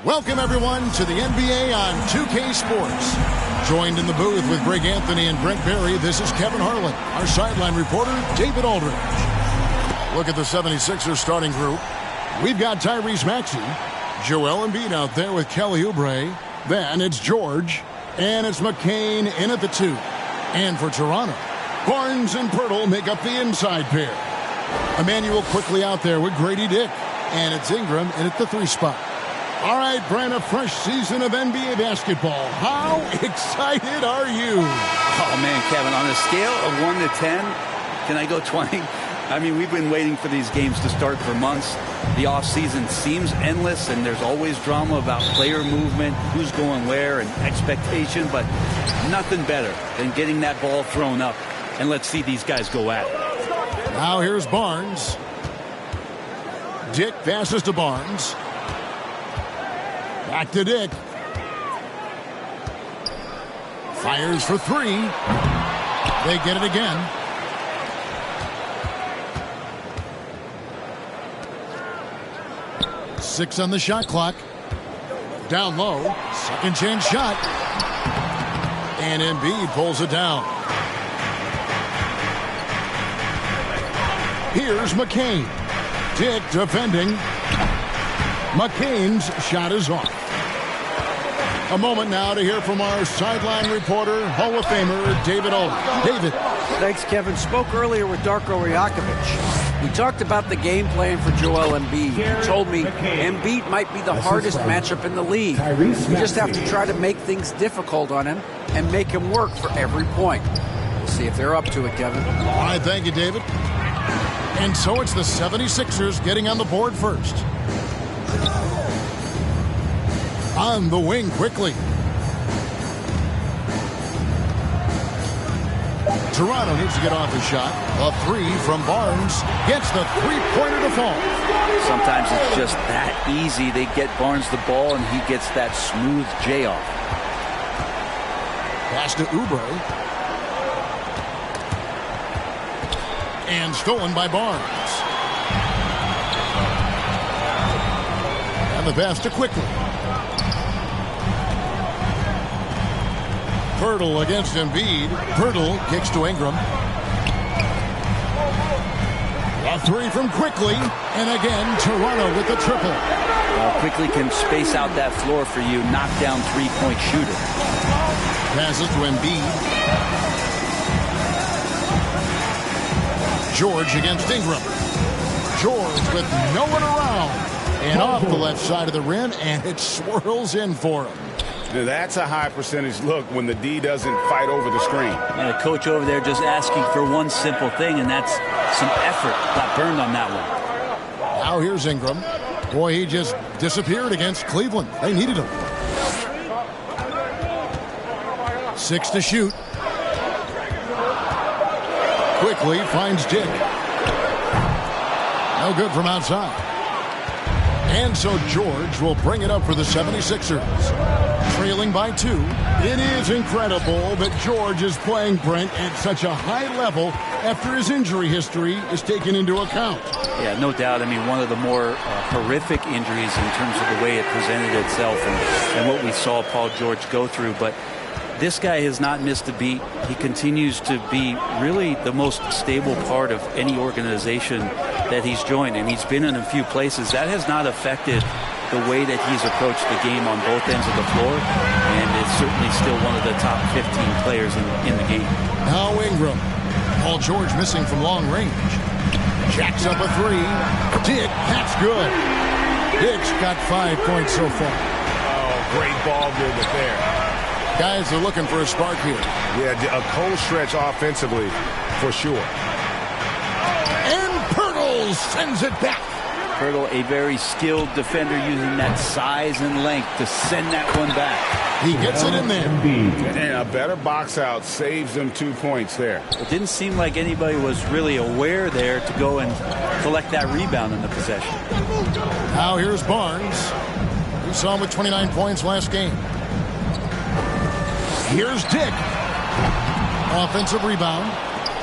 Welcome, everyone, to the NBA on 2K Sports. Joined in the booth with Greg Anthony and Brent Barry, this is Kevin Harlan. Our sideline reporter, David Aldridge. Look at the 76ers starting group. We've got Tyrese Maxey, Joel Embiid out there with Kelly Oubre. Then it's George, and it's McCain in at the 2. And for Toronto, Barnes and Pirtle make up the inside pair. Emmanuel quickly out there with Grady Dick, and it's Ingram in at the 3 spot. All right, Brent, a fresh season of NBA basketball. How excited are you? Oh, man, Kevin, on a scale of 1 to 10, can I go 20? I mean, we've been waiting for these games to start for months. The offseason seems endless, and there's always drama about player movement, who's going where, and expectation, but nothing better than getting that ball thrown up. And let's see these guys go at it. Now here's Barnes. Dick passes to Barnes. Back to Dick. Fires for 3. They get it again. Six on the shot clock. Down low. Second chance shot. And Embiid pulls it down. Here's McCain. Dick defending. McCain's shot is off. A moment now to hear from our sideline reporter, Hall of Famer David Aldridge. David. Thanks, Kevin. Spoke earlier with Darko Rajakovic. We talked about the game plan for Joel Embiid. He told me Embiid might be the hardest matchup in the league. We just have to try to make things difficult on him and make him work for every point. We'll see if they're up to it, Kevin. All right, thank you, David. And so it's the 76ers getting on the board first. On the wing quickly. Toronto needs to get off his shot. A 3 from Barnes gets the three-pointer to fall. Sometimes it's just that easy. They get Barnes the ball, and he gets that smooth J off. Pass to Oubre. And stolen by Barnes. And the pass to quickly. Pirtle against Embiid. Pirtle kicks to Ingram. A 3 from Quickly. And again, Toronto with the triple. Well, Quickly can space out that floor for you. Knockdown three-point shooter. Passes to Embiid. George against Ingram. George with no one around. And off the left side of the rim, and it swirls in for him. That's a high percentage look when the D doesn't fight over the screen. And the coach over there just asking for one simple thing, and that's some effort. Got burned on that one. Now here's Ingram. Boy, he just disappeared against Cleveland. They needed him. 6 to shoot. Quickly finds Dick. No good from outside. And so George will bring it up for the 76ers. Trailing by 2. It is incredible that George is playing, Brent, at such a high level after his injury history is taken into account. Yeah, no doubt. I mean, one of the more horrific injuries in terms of the way it presented itself and what we saw Paul George go through. But this guy has not missed a beat. He continues to be really the most stable part of any organization that he's joined, and he's been in a few places. That has not affected the way that he's approached the game on both ends of the floor, and is certainly still one of the top 15 players in the game. Now Ingram. Paul George missing from long range. Jacks up a 3. Dick, that's good. Dick's got 5 points so far. Oh, great ball movement there. Guys are looking for a spark here. Yeah, a cold stretch offensively, for sure. And Pirtle sends it back. Pirtle, a very skilled defender, using that size and length to send that one back. He gets it in there. And a better box out saves them 2 points there. It didn't seem like anybody was really aware there to go and collect that rebound in the possession. Now here's Barnes. We saw him with 29 points last game. Here's Dick. Offensive rebound.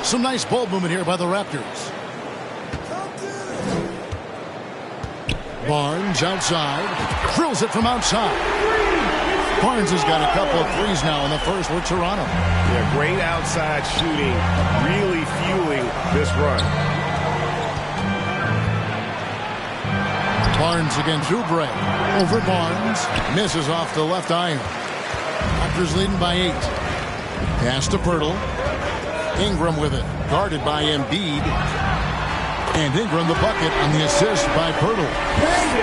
Some nice ball movement here by the Raptors. Barnes outside. Drills it from outside. Barnes has got a couple of threes now in the first with Toronto. Yeah, great outside shooting, really fueling this run. Barnes against Oubre. Over Barnes. Misses off the left iron. Raptors leading by 8. Pass to Pirtle. Ingram with it. Guarded by Embiid. And Ingram the bucket on the assist by Pirtle.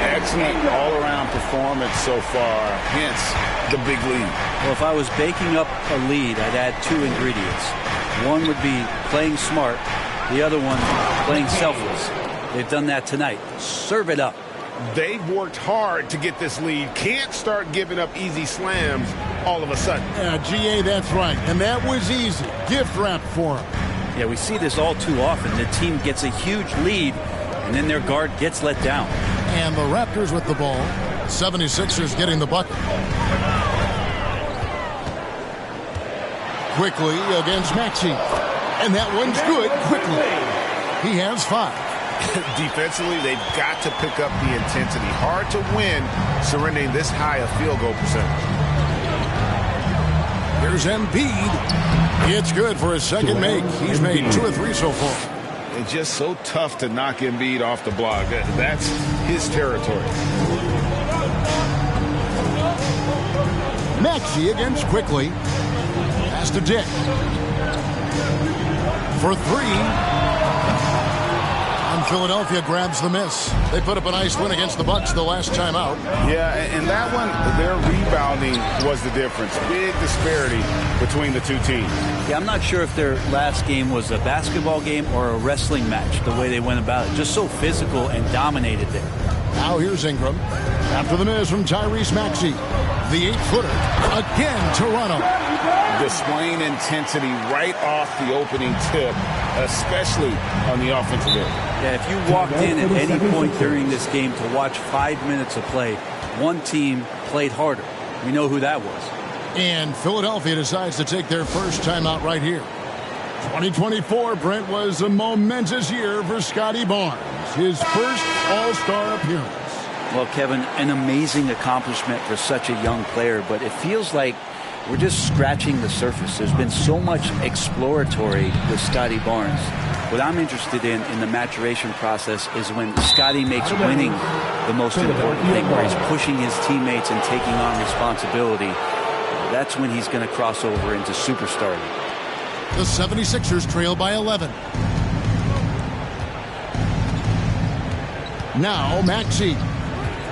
Excellent all-around performance so far, hence the big lead. Well, if I was baking up a lead, I'd add 2 ingredients. One would be playing smart. The other one, playing selfless. They've done that tonight. Serve it up. They've worked hard to get this lead. Can't start giving up easy slams all of a sudden. Yeah, GA, that's right. And that was easy. Gift wrap for him. Yeah, we see this all too often. The team gets a huge lead, and then their guard gets let down. And the Raptors with the ball. 76ers getting the bucket. Quickly against Maxey. And that one's good. Quickly. He has 5. Defensively, they've got to pick up the intensity. Hard to win surrendering this high a field goal percentage. Here's Embiid. It's good for his second make. He's made 2 or 3 so far. It's just so tough to knock Embiid off the block. That's his territory. Maxey against Quickly. Pass to Dick. For 3. And Philadelphia grabs the miss. They put up a nice win against the Bucks the last time out. Yeah, and that one, their rebounding was the difference. Big disparity between the two teams. Yeah, I'm not sure if their last game was a basketball game or a wrestling match, the way they went about it. Just so physical and dominated there. Now here's Ingram. After the miss from Tyrese Maxey. The 8-footer. Again, Toronto. Displaying intensity right off the opening tip, especially on the offensive end. Yeah, if you walked in at any point during this game to watch 5 minutes of play, one team played harder. We know who that was. And Philadelphia decides to take their first timeout right here. 2024, Brent, was a momentous year for Scotty Barnes. His first All-Star appearance. Well, Kevin, an amazing accomplishment for such a young player, but it feels like we're just scratching the surface. There's been so much exploratory with Scotty Barnes. What I'm interested in the maturation process is when Scotty makes winning the most important thing, where he's pushing his teammates and taking on responsibility. That's when he's going to cross over into superstardom. The 76ers trail by 11. Now Maxey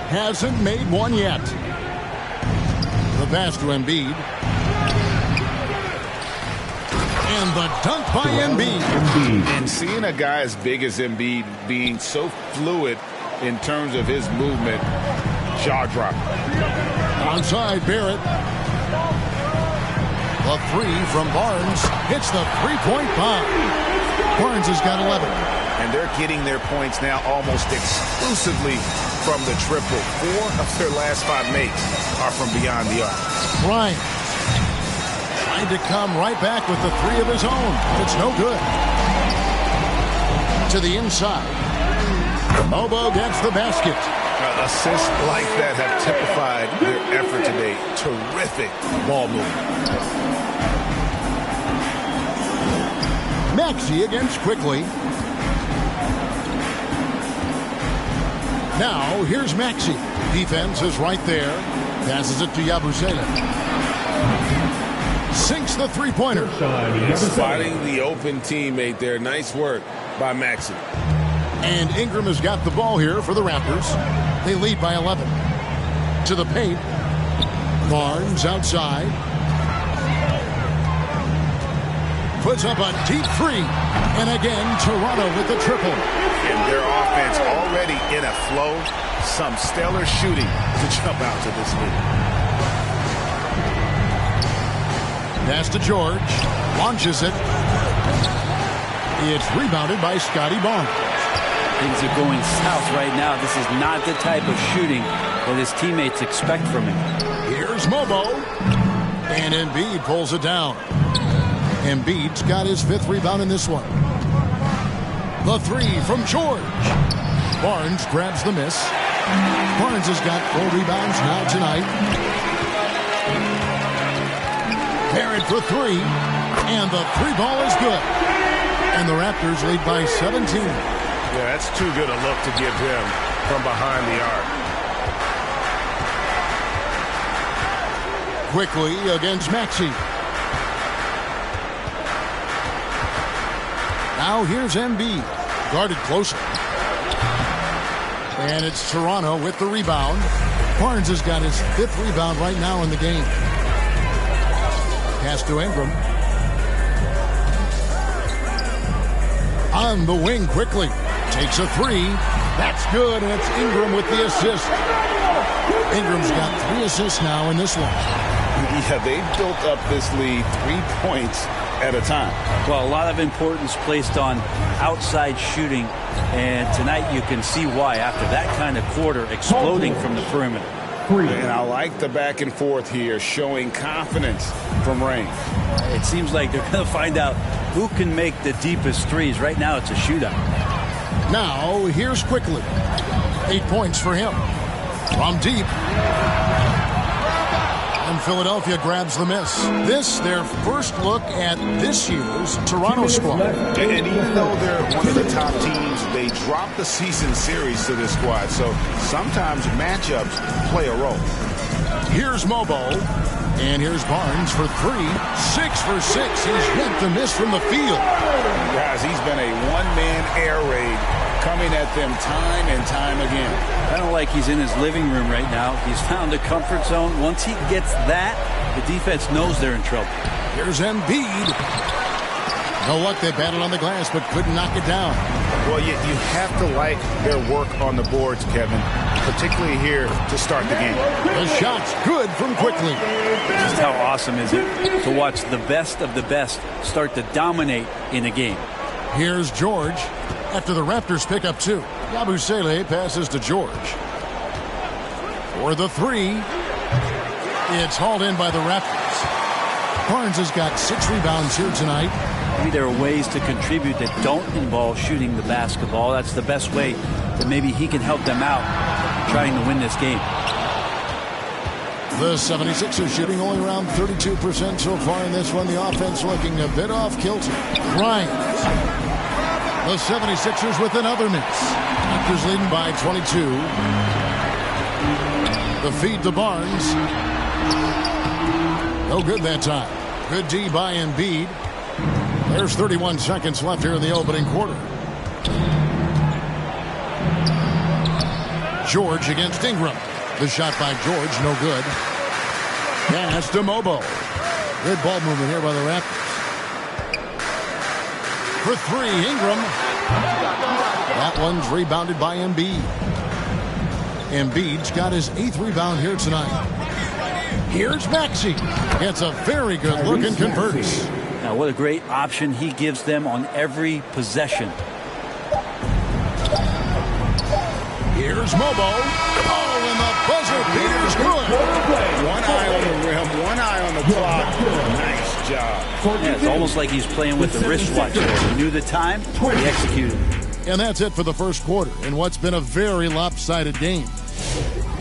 hasn't made one yet. The pass to Embiid. And the dunk by Embiid. And seeing a guy as big as Embiid being so fluid in terms of his movement, jaw-dropping. Onside Barrett. The 3 from Barnes hits the three-point bomb. Barnes has got 11. And they're getting their points now almost exclusively from the triple. 4 of their last 5 makes are from beyond the arc. Bryant trying to come right back with the 3 of his own, but it's no good. To the inside. Mobo gets the basket. Assists like that have typified their effort today. Terrific ball movement. Maxey against Quickly. Now, here's Maxey. Defense is right there. Passes it to Yabusele. Sinks the three-pointer. Spotting the open teammate there. Nice work by Maxey. And Ingram has got the ball here for the Raptors. They lead by 11. To the paint. Barnes outside. Puts up a deep 3. And again, Toronto with the triple. And their offense already in a flow. Some stellar shooting to jump out to this lead. Pass to George. Launches it. It's rebounded by Scotty Barnes. Things are going south right now. This is not the type of shooting that his teammates expect from him. Here's Mobo. And Embiid pulls it down. Embiid's got his 5th rebound in this one. The 3 from George. Barnes grabs the miss. Barnes has got 4 rebounds now tonight. Barrett for 3. And the 3 ball is good. And the Raptors lead by 17. Yeah, that's too good a look to give him from behind the arc. Quickly against Maxey. Now here's Embiid. Guarded closer. And it's Toronto with the rebound. Barnes has got his 5th rebound right now in the game. Pass to Ingram. On the wing quickly. Takes a 3. That's good, and it's Ingram with the assist. Ingram's got 3 assists now in this one. Yeah, they've built up this lead 3 points at a time. Well, a lot of importance placed on outside shooting, and tonight you can see why after that kind of quarter exploding from the perimeter. And I like the back and forth here, showing confidence from range. It seems like they're going to find out who can make the deepest threes. Right now it's a shootout. Now here's Quickly. 8 points for him. From deep. And Philadelphia grabs the miss. This, their first look at this year's Toronto squad. And even though they're one of the top teams, they dropped the season series to this squad. So sometimes matchups play a role. Here's Mobo. And here's Barnes for 3. 6 for 6. He's yet to miss from the field. Guys, he's been a one-man air raid coming at them time and time again. Kind of like he's in his living room right now. He's found a comfort zone. Once he gets that, the defense knows they're in trouble. Here's Embiid. No luck, they battled on the glass, but couldn't knock it down. Well, you have to like their work on the boards, Kevin, particularly here to start the game. The shot's good from Quickly. Just how awesome is it to watch the best of the best start to dominate in a game. Here's George. After the Raptors pick up 2. Yabusele passes to George. For the 3. It's hauled in by the Raptors. Barnes has got 6 rebounds here tonight. Maybe there are ways to contribute that don't involve shooting the basketball. That's the best way that maybe he can help them out trying to win this game. The 76ers shooting only around 32% so far in this one. The offense looking a bit off kilter. Bryant. The 76ers with another miss. Raptors leading by 22. The feed to Barnes. No good that time. Good D by Embiid. There's 31 seconds left here in the opening quarter. George against Ingram. The shot by George, no good. Pass to Mobo. Good ball movement here by the Raptors. For 3, Ingram. That one's rebounded by Embiid. Embiid's got his 8th rebound here tonight. Here's Maxey. Gets a very good look and converts. Now, what a great option he gives them on every possession. Here's Mobo. Oh, and the buzzer beater's good. One eye on the rim, one eye on the clock. Nice job. Yeah, it's almost like he's playing with the wristwatch. He knew the time, he executed. And that's it for the first quarter in what's been a very lopsided game.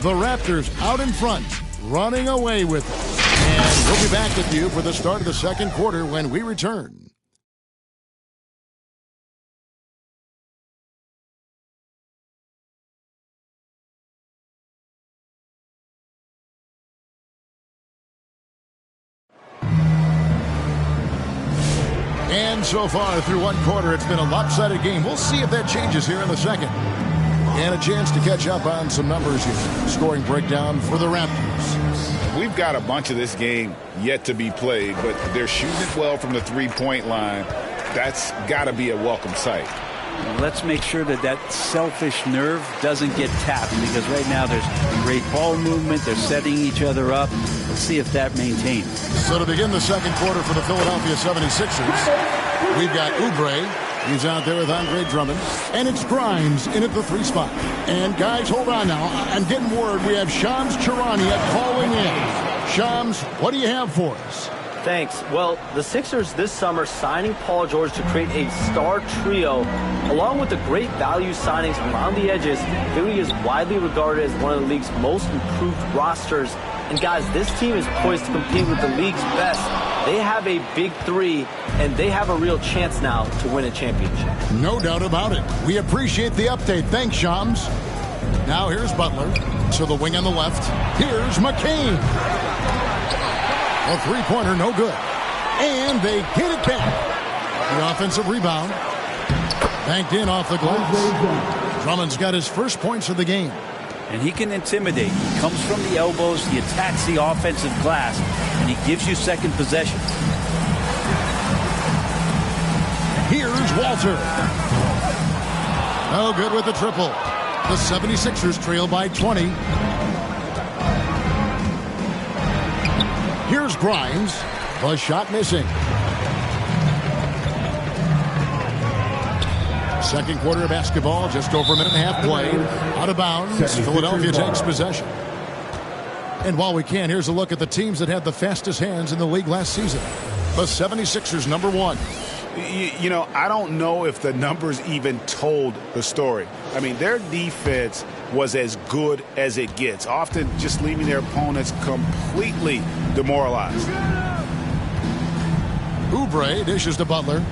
The Raptors out in front, running away with it. And we'll be back with you for the start of the second quarter when we return. And so far through one quarter, it's been a lopsided game. We'll see if that changes here in the second. And a chance to catch up on some numbers here. Scoring breakdown for the Raptors. We've got a bunch of this game yet to be played, but they're shooting it well from the three-point line. That's got to be a welcome sight. Let's make sure that that selfish nerve doesn't get tapped, because right now there's great ball movement. They're setting each other up. Let's see if that maintains. So to begin the second quarter for the Philadelphia 76ers, we've got Oubre. He's out there with Andre Drummond. And it's Grimes in at the 3 spot. And guys, hold on now. I'm getting word we have Shams Charania calling in. Shams, what do you have for us? Thanks. Well, the Sixers this summer signing Paul George to create a star trio, along with the great value signings around the edges, Philly is widely regarded as one of the league's most improved rosters. And guys, this team is poised to compete with the league's best. They have a big three, and they have a real chance now to win a championship. No doubt about it. We appreciate the update. Thanks, Shams. Now here's Butler to the wing on the left. Here's McCain. A three-pointer, no good. And they get it back. The offensive rebound. Banked in off the glass. Drummond's got his first points of the game. And he can intimidate. He comes from the elbows, he attacks the offensive glass, and he gives you second possession. Here's Walter. No good with the triple. The 76ers trail by 20. Here's Grimes. The shot missing. Second quarter of basketball, just over a minute and a half played. Out of bounds, Philadelphia takes possession. And while we can, here's a look at the teams that had the fastest hands in the league last season. The 76ers, number one. You know, I don't know if the numbers even told the story. I mean, their defense was as good as it gets, often just leaving their opponents completely demoralized. Oubre dishes to Butler.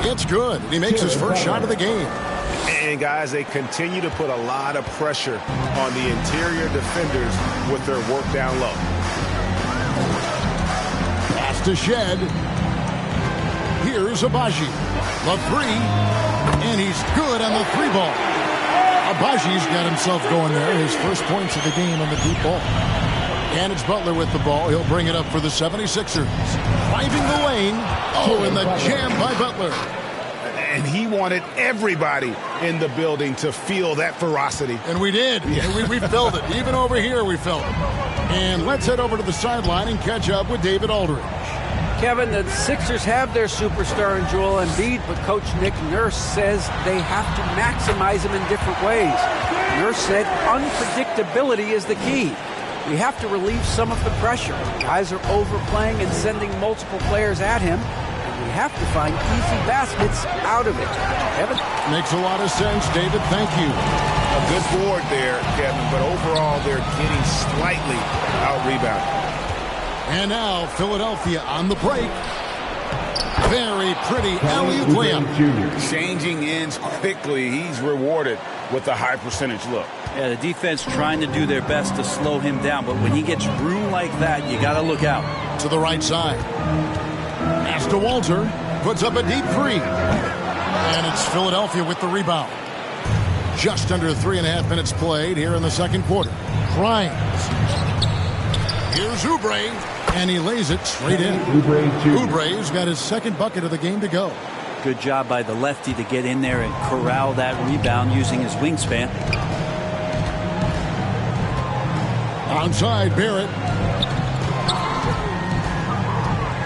It's good. He makes his first shot of the game. And, guys, they continue to put a lot of pressure on the interior defenders with their work down low. Pass to Shed. Here's Abaji. The three. And he's good on the three ball. Abaji's got himself going there. His first points of the game on the deep ball. And it's Butler with the ball. He'll bring it up for the 76ers. Driving the lane. Oh, and the jam by Butler. And he wanted everybody in the building to feel that ferocity. And we did. Yeah. We felt it. Even over here, we felt it. And let's head over to the sideline and catch up with David Aldridge. Kevin, the Sixers have their superstar in Joel Embiid, but Coach Nick Nurse says they have to maximize him in different ways. Nurse said unpredictability is the key. We have to relieve some of the pressure. Guys are overplaying and sending multiple players at him. And we have to find easy baskets out of it. Kevin? Makes a lot of sense, David. Thank you. A good board there, Kevin, but overall they're getting slightly out-rebounded. And now Philadelphia on the break. Very pretty alley-oop layup. Changing ends quickly. He's rewarded with a high percentage look. Yeah, the defense trying to do their best to slow him down, but when he gets room like that, you got to look out. To the right side. Pass to Walter. Puts up a deep three. And it's Philadelphia with the rebound. Just under 3.5 minutes played here in the second quarter. Grimes. Here's Oubre. And he lays it straight in. Oubre's got his second bucket of the game to go. Good job by the lefty to get in there and corral that rebound using his wingspan. Onside, Barrett.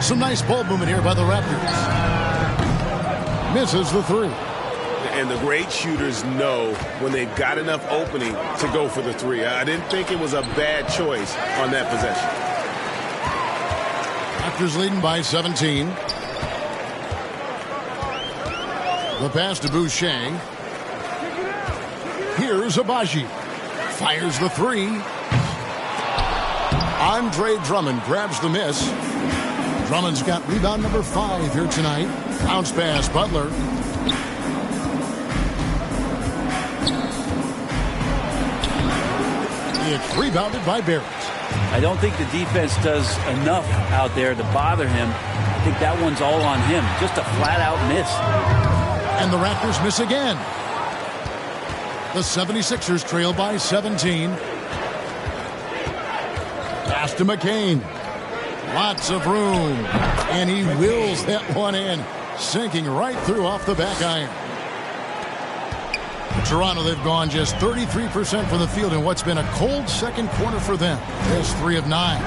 Some nice ball movement here by the Raptors. Misses the three. And the great shooters know when they've got enough opening to go for the three. I didn't think it was a bad choice on that possession. Raptors leading by 17. The pass to Boucher. Here's Abaji. Fires the three. Andre Drummond grabs the miss. Drummond's got rebound number 5 here tonight. Bounce pass, Butler. It's rebounded by Barrett. I don't think the defense does enough out there to bother him. I think that one's all on him. Just a flat-out miss. And the Raptors miss again. The 76ers trail by 17. Pass to McCain. Lots of room. And he wills that one in. Sinking right through off the back iron. Toronto, they've gone just 33% from the field in what's been a cold second quarter for them. There's 3 of 9.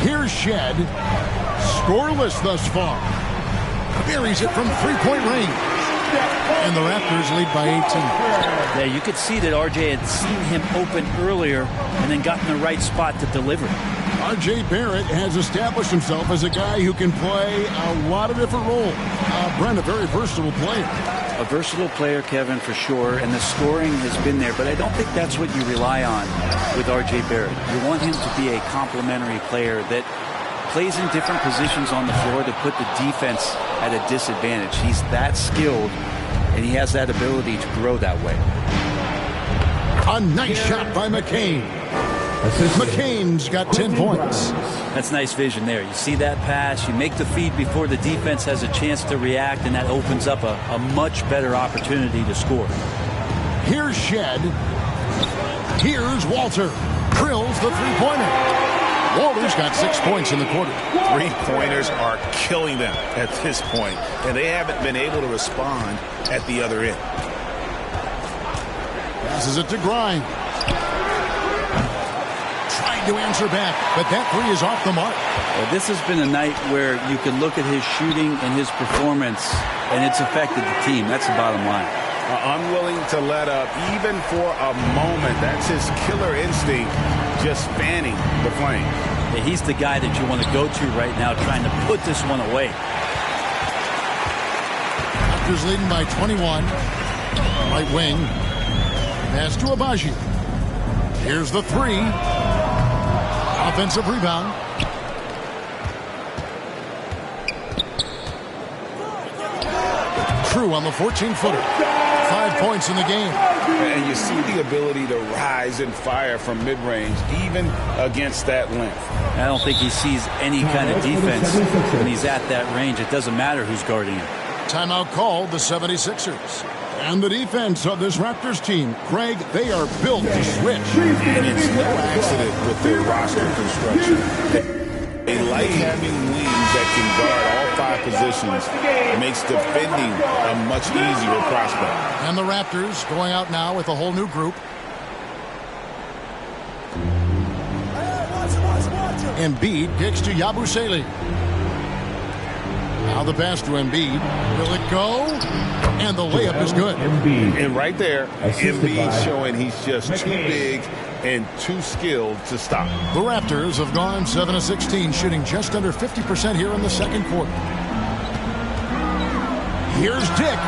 Here's Shed. Scoreless thus far. Buries it from 3-point range. And the Raptors lead by 18. Yeah, you could see that RJ had seen him open earlier and then got in the right spot to deliver. RJ Barrett has established himself as a guy who can play a lot of different roles. Brent, a very versatile player. A versatile player, Kevin, for sure, and the scoring has been there, but I don't think that's what you rely on with R.J. Barrett. You want him to be a complementary player that plays in different positions on the floor to put the defense at a disadvantage. He's that skilled, and he has that ability to grow that way. A nice shot by McCain. McCain's got 10 points. That's nice vision there. You see that pass, you make the feed before the defense has a chance to react, and that opens up a much better opportunity to score. Here's Shed. Here's Walter. Drills the three-pointer. Walter's got 6 points in the quarter. Three-pointers are killing them at this point, and they haven't been able to respond at the other end. Passes it to Grimes. To answer back, but that three is off the mark. Well, this has been a night where you can look at his shooting and his performance, and it's affected the team. That's the bottom line. Unwilling to let up, even for a moment. That's his killer instinct, just fanning the flame. Yeah, he's the guy that you want to go to right now, trying to put this one away. Raptors leading by 21. Right wing. Pass to Abaji. Here's the three. Offensive rebound. True on the 14-footer. 5 points in the game. And you see the ability to rise and fire from mid-range, even against that length. I don't think he sees any kind of defense when he's at that range. It doesn't matter who's guarding him. Timeout called the 76ers. And the defense of this Raptors team, Greg, they are built to switch. And it's no accident with their roster construction. They like having wings that can guard all 5 positions. It makes defending a much easier prospect. And the Raptors going out now with a whole new group. Embiid kicks to Yabusele. Now the pass to Embiid. Will it go? And the layup is good. And right there, Embiid showing he's just too big and too skilled to stop. The Raptors have gone 7 of 16, shooting just under 50% here in the second quarter. Here's Dick.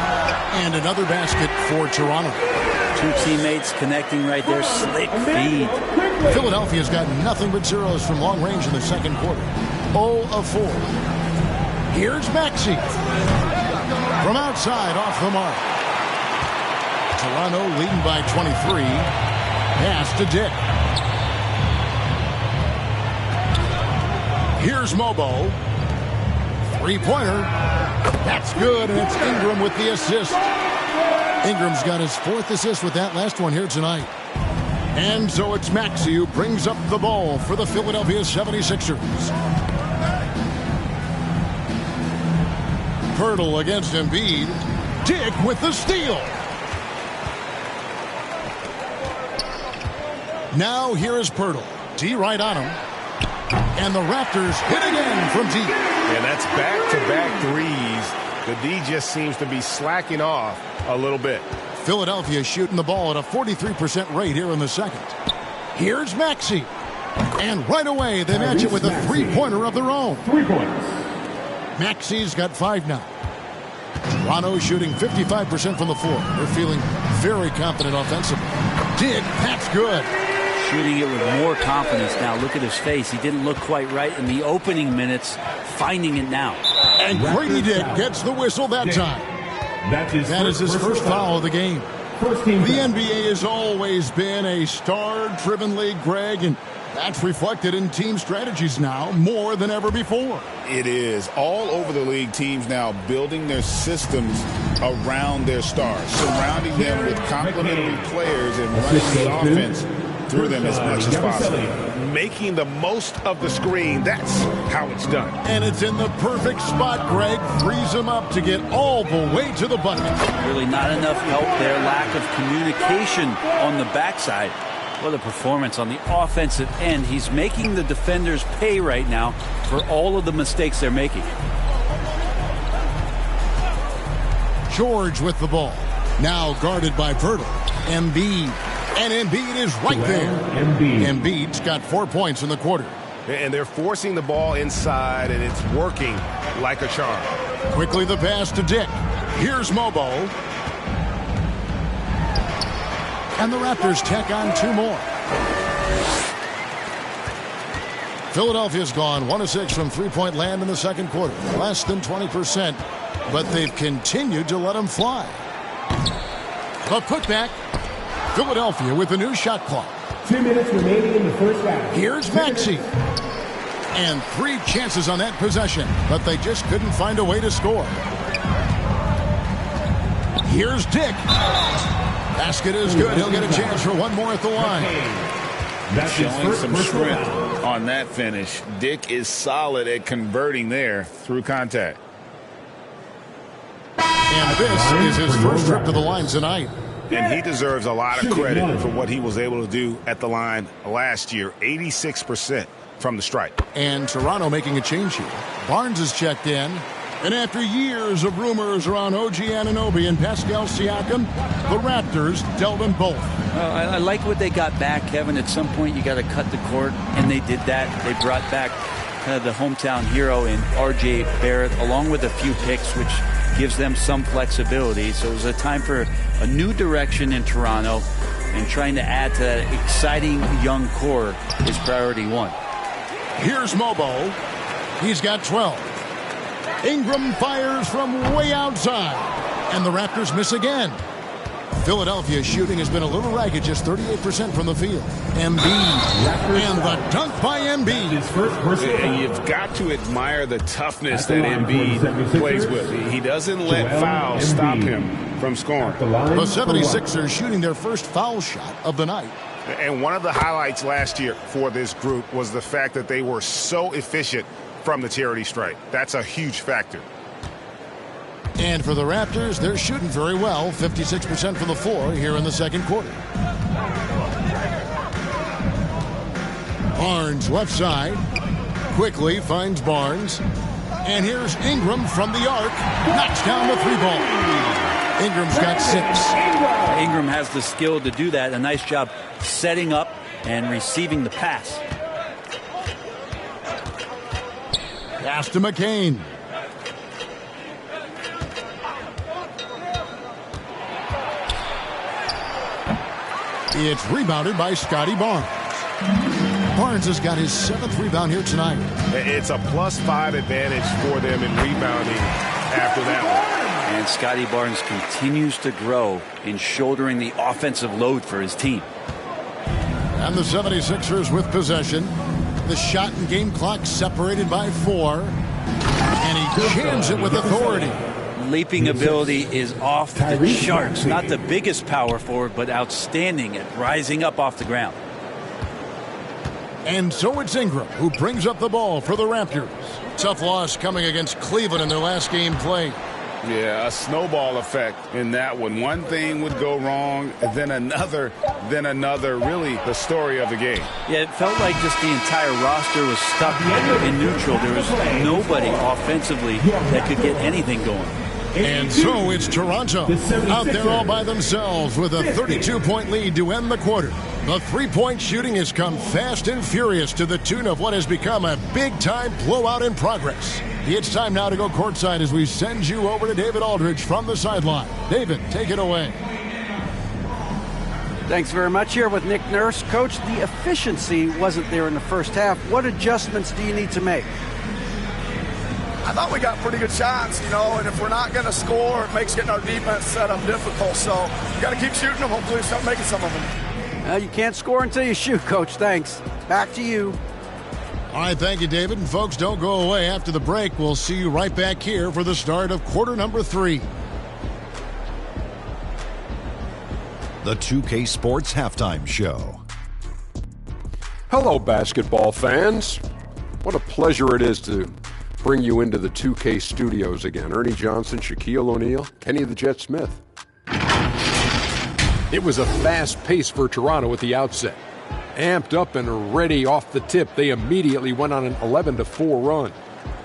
And another basket for Toronto. 2 teammates connecting right there. Slick feed. Philadelphia's got nothing but zeros from long range in the second quarter. 0 of 4. Here's Maxey. From outside, off the mark. Toronto leading by 23. Pass to Dick. Here's Mobo. Three-pointer. That's good, and it's Ingram with the assist. Ingram's got his 4th assist with that last one here tonight. And so it's Maxey who brings up the ball for the Philadelphia 76ers. Pirtle against Embiid. Dick with the steal. Now here is Pirtle. D right on him. And the Raptors hit again from deep. And that's back-to-back threes. The D just seems to be slacking off a little bit. Philadelphia shooting the ball at a 43% rate here in the second. Here's Maxey. And right away they match it with a three-pointer of their own. 3 points. Maxey's got 5 now. Toronto shooting 55% from the floor. They're feeling very confident offensively. Dick, that's good. Shooting it with more confidence now. Look at his face. He didn't look quite right in the opening minutes. Finding it now. And Grady Dick gets the whistle that time. That is his first foul of the game. The NBA has always been a star-driven league, Greg, and that's reflected in team strategies now more than ever before. It is. All over the league, teams now building their systems around their stars, surrounding them with complementary players and running the offense through them as much as possible. Making the most of the screen, that's how it's done. And it's in the perfect spot, Greg. Frees him up to get all the way to the bucket. Really not enough help there. Lack of communication on the backside. What a performance on the offensive end. He's making the defenders pay right now for all of the mistakes they're making. George with the ball. Now guarded by Virgil. Embiid. And Embiid is right there. Embiid's got 4 points in the quarter. And they're forcing the ball inside, and it's working like a charm. Quickly the pass to Dick. Here's Mobo. And the Raptors tack on 2 more. Philadelphia's gone 1 of 6 from three-point land in the second quarter. Less than 20%, but they've continued to let them fly. The putback. Philadelphia with the new shot clock. 2 minutes remaining in the first half. Here's Maxey. And 3 chances on that possession, but they just couldn't find a way to score. Here's Dick. Basket is good. He'll get a chance for 1 more at the line. Showing some strength on that finish. Dick is solid at converting there through contact. And this is his first trip to the line tonight. And he deserves a lot of credit for what he was able to do at the line last year. 86% from the stripe. And Toronto making a change here. Barnes is checked in. And after years of rumors around OG Anunoby and Pascal Siakam, the Raptors dealt them both. Well, I like what they got back, Kevin. At some point, you got to cut the cord, and they did that. They brought back kind of the hometown hero in R.J. Barrett, along with a few picks, which gives them some flexibility. So it was a time for a new direction in Toronto, and trying to add to that exciting young core is priority 1. Here's Mobo. He's got 12. Ingram fires from way outside. And the Raptors miss again. Philadelphia's shooting has been a little ragged, just 38% from the field. Embiid. And the dunk by Embiid. You've got to admire the toughness that Embiid plays with. He doesn't let fouls stop him from scoring. The 76ers shooting their first foul shot of the night. And one of the highlights last year for this group was the fact that they were so efficient from the charity stripe. That's a huge factor. And for the Raptors, they're shooting very well, 56% from the floor here in the second quarter. Barnes left side. Quickly finds Barnes. And here's Ingram from the arc. Knocks down the 3-ball. Ingram's got 6. Ingram has the skill to do that. A nice job setting up and receiving the pass. Pass to McCain. It's rebounded by Scotty Barnes. Barnes has got his 7th rebound here tonight. It's a +5 advantage for them in rebounding after that one. And Scotty Barnes continues to grow in shouldering the offensive load for his team. And the 76ers with possession. The shot and game clock separated by 4. And he jams it with authority. Leaping ability is off the charts. Not the biggest power forward, but outstanding at rising up off the ground. And so it's Ingram who brings up the ball for the Raptors. Tough loss coming against Cleveland in their last game played. Yeah, a snowball effect in that one. One thing would go wrong, then another, really the story of the game. Yeah, it felt like just the entire roster was stuck in neutral. There was nobody offensively that could get anything going. And so it's Toronto out there all by themselves with a 32-point lead to end the quarter. The three-point shooting has come fast and furious to the tune of what has become a big-time blowout in progress. It's time now to go courtside as we send you over to David Aldridge from the sideline. David, take it away. Thanks very much. Here with Nick Nurse. Coach, the efficiency wasn't there in the first half. What adjustments do you need to make? I thought we got pretty good shots, and if we're not going to score, it makes getting our defense set up difficult. So you got to keep shooting them. Hopefully start making some of them. You can't score until you shoot, Coach. Thanks. Back to you. All right, thank you, David. And folks, don't go away. After the break, we'll see you right back here for the start of quarter number 3. The 2K Sports Halftime Show. Hello, basketball fans. What a pleasure it is to bring you into the 2K studios again. Ernie Johnson, Shaquille O'Neal, Kenny the Jet Smith. It was a fast pace for Toronto at the outset. Amped up and ready off the tip, they immediately went on an 11-4 run.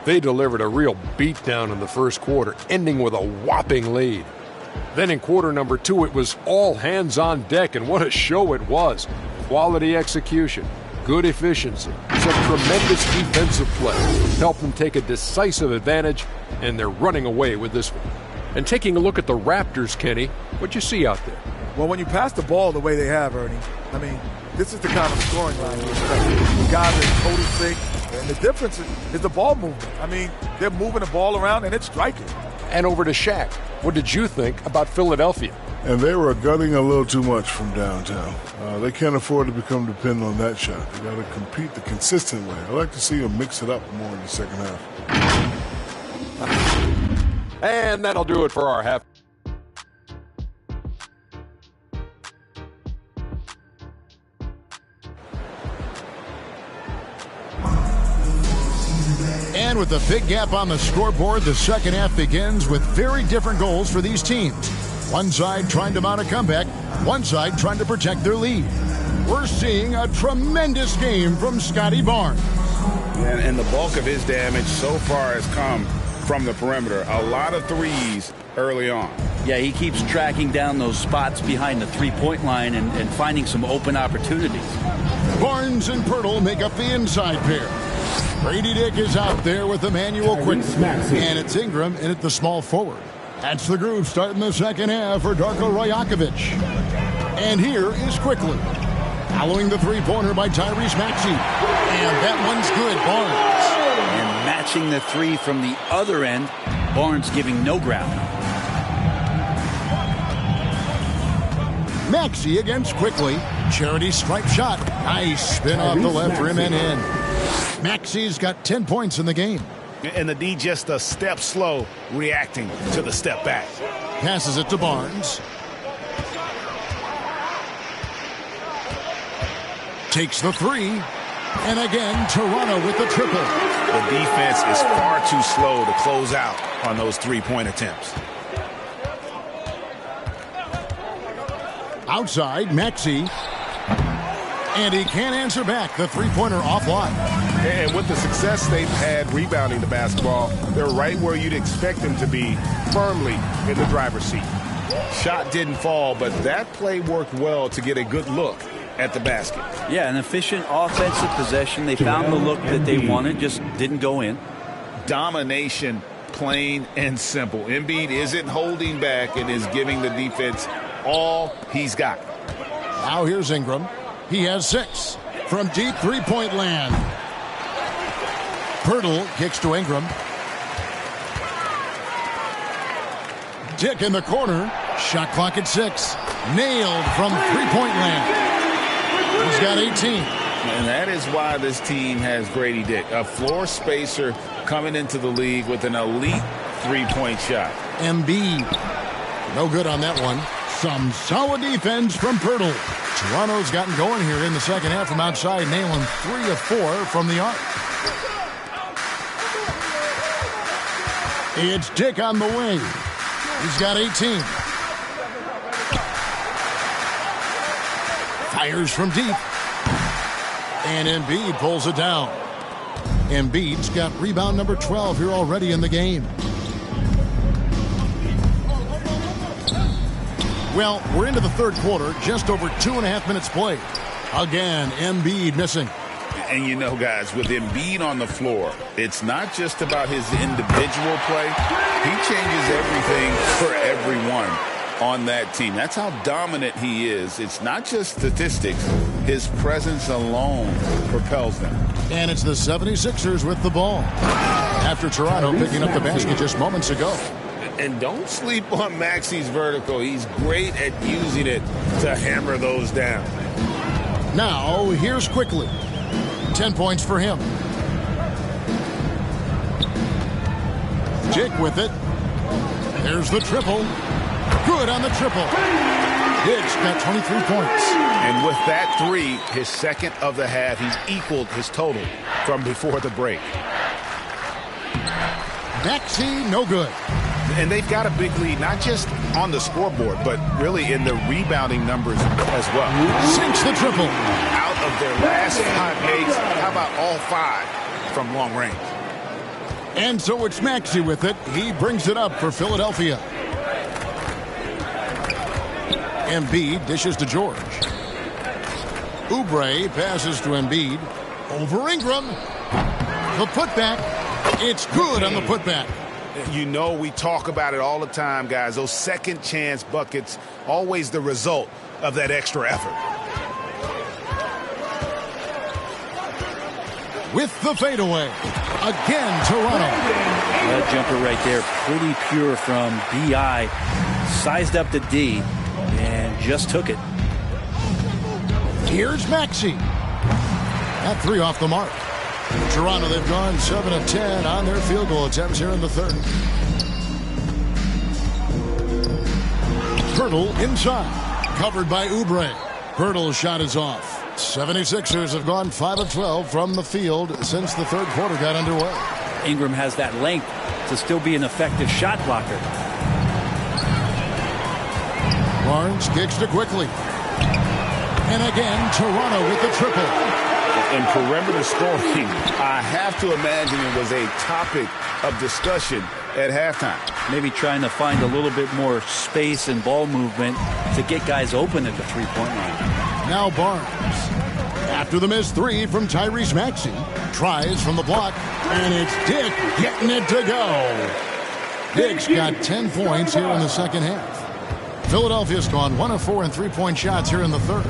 They delivered a real beatdown in the first quarter, ending with a whopping lead. Then in quarter number 2, it was all hands on deck, and what a show it was. Quality execution, good efficiency, some tremendous defensive play helped them take a decisive advantage, and they're running away with this one. And taking a look at the Raptors, Kenny, what'd you see out there? Well, when you pass the ball the way they have, Ernie, I mean, this is the kind of scoring line you expect. The guys are in total sync, and the difference is the ball movement. I mean, they're moving the ball around, and it's striking. And over to Shaq. What did you think about Philadelphia? And they were gutting a little too much from downtown. They can't afford to become dependent on that shot. They got to compete the consistent way. I like to see them mix it up more in the second half. And that'll do it for our half. And with a big gap on the scoreboard, the second half begins with very different goals for these teams. One side trying to mount a comeback, one side trying to protect their lead. We're seeing a tremendous game from Scotty Barnes. And the bulk of his damage so far has come from the perimeter. A lot of threes early on. Yeah, he keeps tracking down those spots behind the three-point line and finding some open opportunities. Barnes and Pirtle make up the inside pair. Grady Dick is out there with Emmanuel Quick. And it's Ingram in at the small forward. That's the groove starting the second half for Darko Rajakovic. And here is Quickly. Following the three-pointer by Tyrese Maxey. And that one's good, Barnes. And matching the three from the other end, Barnes giving no ground. Maxey against Quickly. Charity stripe shot. Nice spin off the left rim and in. Maxey's got 10 points in the game. And the D just a step slow, reacting to the step back. Passes it to Barnes. Takes the three. And again, Toronto with the triple. The defense is far too slow to close out on those three-point attempts. Outside, Maxey. And he can't answer back. The three-pointer offline. And with the success they've had rebounding the basketball, they're right where you'd expect them to be, firmly in the driver's seat. Shot didn't fall, but that play worked well to get a good look at the basket. Yeah, an efficient offensive possession. They found the look that they wanted, just didn't go in. Domination, plain and simple. Embiid isn't holding back and is giving the defense all he's got. Now here's Ingram. He has 6 from deep three-point land. Pirtle kicks to Ingram. Dick in the corner. Shot clock at 6. Nailed from three-point land. He's got 18. And that is why this team has Grady Dick, a floor spacer coming into the league with an elite three-point shot. Embiid. No good on that one. Some solid defense from Pirtle. Toronto's gotten going here in the second half from outside, nailing 3 of 4 from the arc. It's Dick on the wing. He's got 18. Fires from deep. And Embiid pulls it down. Embiid's got rebound number 12 here already in the game. Well, we're into the third quarter, just over 2.5 minutes played. Again, Embiid missing. And you know, guys, with Embiid on the floor, it's not just about his individual play. He changes everything for everyone on that team. That's how dominant he is. It's not just statistics. His presence alone propels them. And it's the 76ers with the ball. After Toronto picking up the basket just moments ago. And don't sleep on Maxey's vertical. He's great at using it to hammer those down. Now, here's Quickly. 10 points for him. Dick with it. There's the triple. Good on the triple. Dick's got 23 points. And with that three, his second of the half, he's equaled his total from before the break. Maxey, no good. And they've got a big lead, not just on the scoreboard, but really in the rebounding numbers as well. Sinks the triple. Out of their last 5 makes, how about all 5 from long range? And so it's Maxey with it. He brings it up for Philadelphia. Embiid dishes to George. Oubre passes to Embiid. Over Ingram. The putback. It's good on the putback. You know, we talk about it all the time, guys. Those second chance buckets, always the result of that extra effort. With the fadeaway. Again, Toronto. That jumper right there, pretty pure from B.I. Sized up to D and just took it. Here's Maxey. That three off the mark. Toronto, they've gone 7 of 10 on their field goal attempts here in the third. Hurdle inside. Covered by Oubre. Hurdle's shot is off. 76ers have gone 5 of 12 from the field since the third quarter got underway. Ingram has that length to still be an effective shot blocker. Barnes kicks to quickly. And again, Toronto with the triple. And perimeter scoring, I have to imagine it was a topic of discussion at halftime. Maybe trying to find a little bit more space and ball movement to get guys open at the three-point line. Now Barnes. After the missed three from Tyrese Maxey. Tries from the block. And it's Dick getting it to go. Dick's got 10 points here in the second half. Philadelphia's gone 1 of 4 in three-point shots here in the third.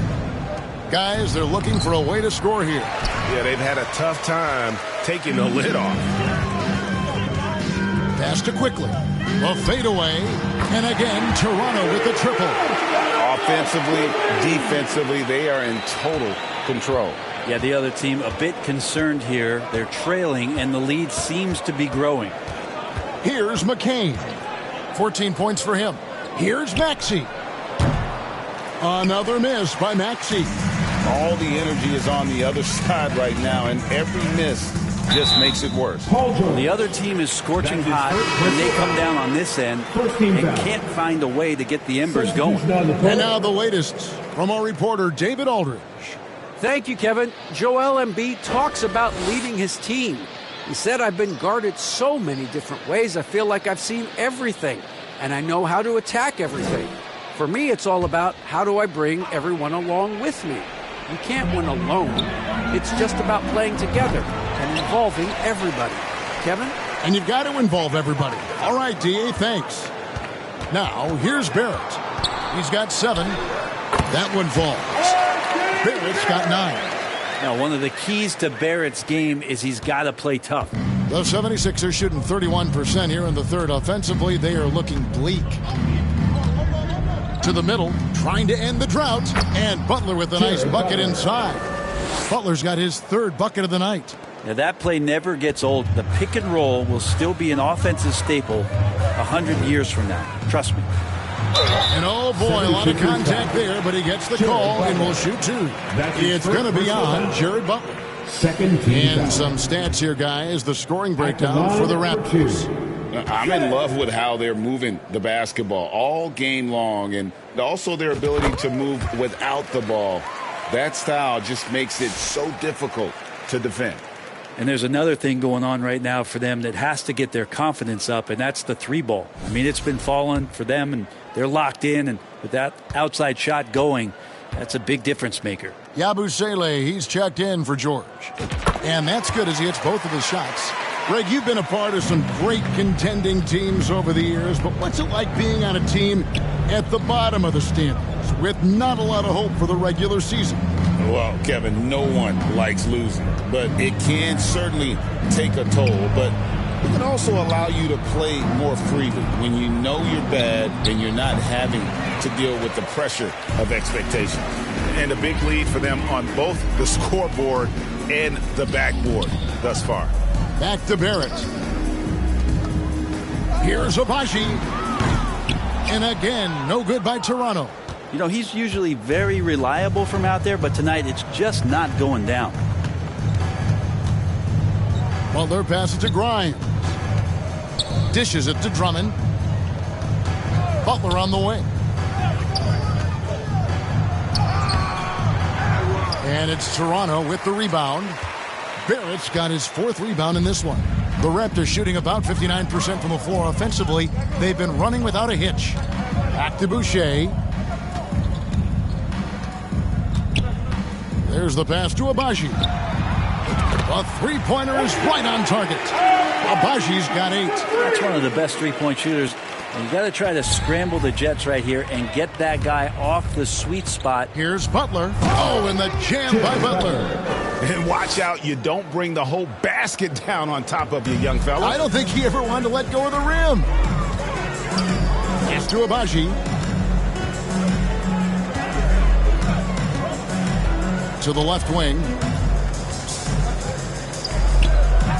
Guys, they're looking for a way to score here. Yeah, they've had a tough time taking the lid off. Pass to quickly. A fadeaway. And again, Toronto with the triple. Offensively, defensively, they are in total control. Yeah, the other team a bit concerned here. They're trailing, and the lead seems to be growing. Here's McCain. 14 points for him. Here's Maxey. Another miss by Maxey. All the energy is on the other side right now, and every miss just makes it worse. The other team is scorching hot, and they come down on this end and can't find a way to get the embers going. And now the latest from our reporter, David Aldridge. Thank you, Kevin. Joel Embiid talks about leading his team. He said, I've been guarded so many different ways. I feel like I've seen everything, and I know how to attack everything. For me, it's all about how do I bring everyone along with me. You can't win alone. It's just about playing together and involving everybody. Kevin? And you've got to involve everybody. All right, D.A., thanks. Now, here's Barrett. He's got 7. That one falls. Barrett's got 9. Now, one of the keys to Barrett's game is he's got to play tough. The 76ers shooting 31% here in the third. Offensively, they are looking bleak. To the middle, trying to end the drought. And Butler with a nice bucket inside. Butler's got his third bucket of the night. Now, that play never gets old. The pick and roll will still be an offensive staple 100 years from now. Trust me. And oh boy, a lot of contact there, but he gets the call and will shoot 2. It's going to be on Jared Butler. And some stats here, guys. The scoring breakdown for the Raptors. I'm in love with how they're moving the basketball all game long, and also their ability to move without the ball. That style just makes it so difficult to defend. And there's another thing going on right now for them that has to get their confidence up, and that's the 3-ball. I mean, it's been falling for them, and they're locked in, and with that outside shot going, that's a big difference maker. Yabusele, he's checked in for George. And that's good as he hits both of his shots. Greg, you've been a part of some great contending teams over the years, but what's it like being on a team at the bottom of the standings with not a lot of hope for the regular season? Well, Kevin, no one likes losing, but it can certainly take a toll. But it can also allow you to play more freely when you know you're bad and you're not having to deal with the pressure of expectation. And a big lead for them on both the scoreboard and the backboard thus far. Back to Barrett. Here's Abaji. And again, no good by Toronto. You know, he's usually very reliable from out there, but tonight it's just not going down. Butler passes to Grimes. Dishes it to Drummond. Butler on the wing. And it's Toronto with the rebound. Barrett's got his 4th rebound in this one. The Raptors shooting about 59% from the floor offensively. They've been running without a hitch. Back to Boucher. There's the pass to Abaji. A three-pointer is right on target. Abaji's got 8. That's one of the best three-point shooters. You got to try to scramble the Jets right here and get that guy off the sweet spot. Here's Butler. Oh, and the jam by Butler. And watch out, you don't bring the whole basket down on top of you, young fella. I don't think he ever wanted to let go of the rim. It's to Abaji. To the left wing.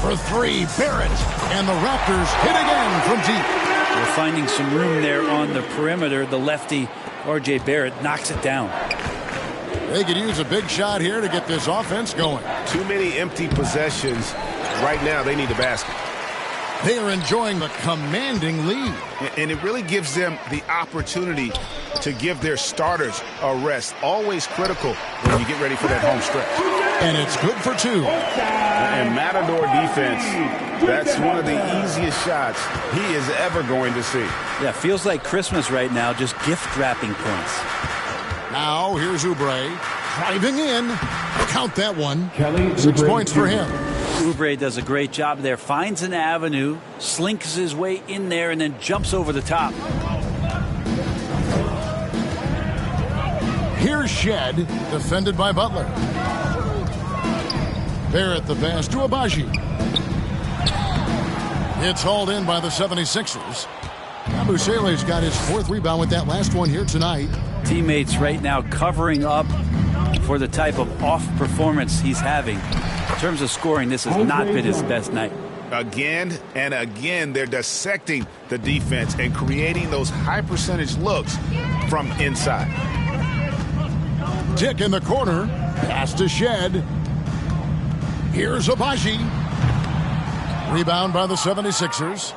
For 3, Barrett. And the Raptors hit again from deep. We're finding some room there on the perimeter. The lefty, R.J. Barrett, knocks it down. They could use a big shot here to get this offense going. Too many empty possessions. Right now, they need a basket. They are enjoying the commanding lead. And it really gives them the opportunity to give their starters a rest. Always critical when you get ready for that home stretch. And it's good for 2. And Matador defense, that's one of the easiest shots he is ever going to see. Yeah, feels like Christmas right now, just gift wrapping points. Now here's Oubre driving in. Count that one. Kelly 6 Oubre points for him. Oubre does a great job there. Finds an avenue, slinks his way in there, and then jumps over the top. Here's Shed, defended by Butler. Barrett the pass to Abaji. It's hauled in by the 76ers. Yabusele's got his 4th rebound with that last one here tonight. Teammates right now covering up for the type of off performance he's having. In terms of scoring, this has not been his best night. Again and again, they're dissecting the defense and creating those high percentage looks from inside. Dick in the corner. Pass to Shed. Here's Abaji. Rebound by the 76ers.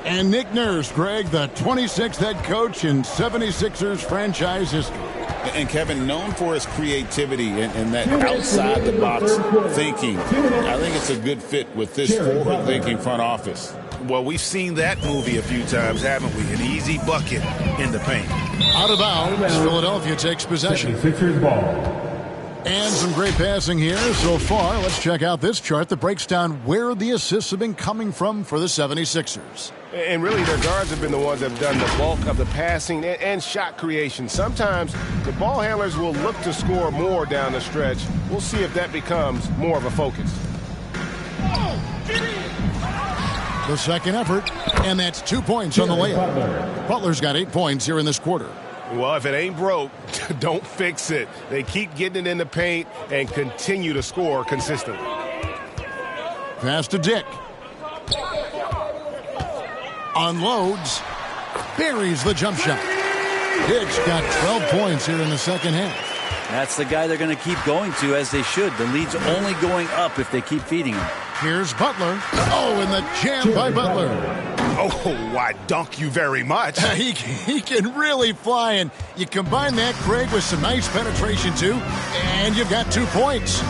And Nick Nurse, Greg, the 26th head coach in 76ers franchise history. And Kevin, known for his creativity and that outside-the-box thinking. I think it's a good fit with this forward-thinking front office. Well, we've seen that movie a few times, haven't we? An easy bucket in the paint. Out of bounds, Philadelphia takes possession. 76ers ball. And some great passing here so far. Let's check out this chart that breaks down where the assists have been coming from for the 76ers. And really, their guards have been the ones that have done the bulk of the passing and shot creation. Sometimes the ball handlers will look to score more down the stretch. We'll see if that becomes more of a focus. The second effort, and that's 2 points on the layup. Butler's got 8 points here in this quarter. Well, if it ain't broke, don't fix it. They keep getting it in the paint and continue to score consistently. Pass to Dick. Unloads. Buries the jump shot. Dick's got 12 points here in the second half. That's the guy they're going to keep going to, as they should. The lead's only going up if they keep feeding him. Here's Butler. Oh, and the jam by Butler. Oh, I dunk you very much. He can really fly, and you combine that, Craig, with some nice penetration, too, and you've got 2 points.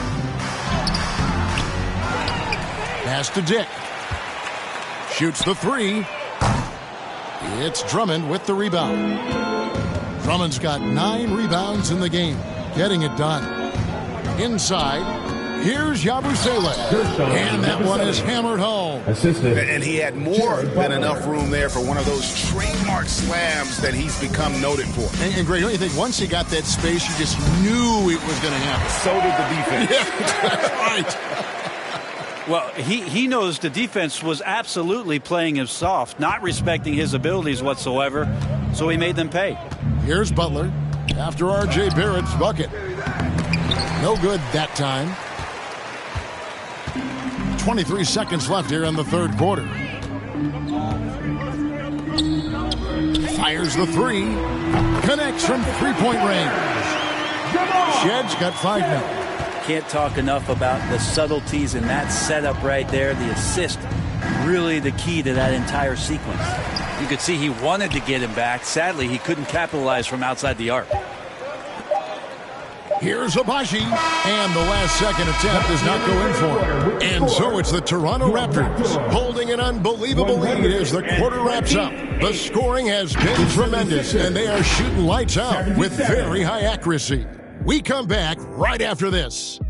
Pass to Dick. Shoots the 3. It's Drummond with the rebound. Drummond's got 9 rebounds in the game, getting it done. Inside, here's Yabusele. And that one is hammered home. Assisted. And he had more than enough room there for one of those trademark slams that he's become noted for. And Greg, don't you think once he got that space, you just knew it was going to happen? So did the defense. Yeah, that's right. Well, he knows the defense was absolutely playing him soft, not respecting his abilities whatsoever, so he made them pay. Here's Butler after R.J. Barrett's bucket. No good that time. 23 seconds left here in the third quarter. Fires the 3. Connects from three-point range. Shed's got 5 now. Can't talk enough about the subtleties in that setup right there. The assist, really the key to that entire sequence. You could see he wanted to get him back. Sadly, he couldn't capitalize from outside the arc. Here's Abaji, and the last second attempt does not go in for him. And so it's the Toronto Raptors holding an unbelievable lead as the quarter wraps up. The scoring has been tremendous, and they are shooting lights out with very high accuracy. We come back right after this.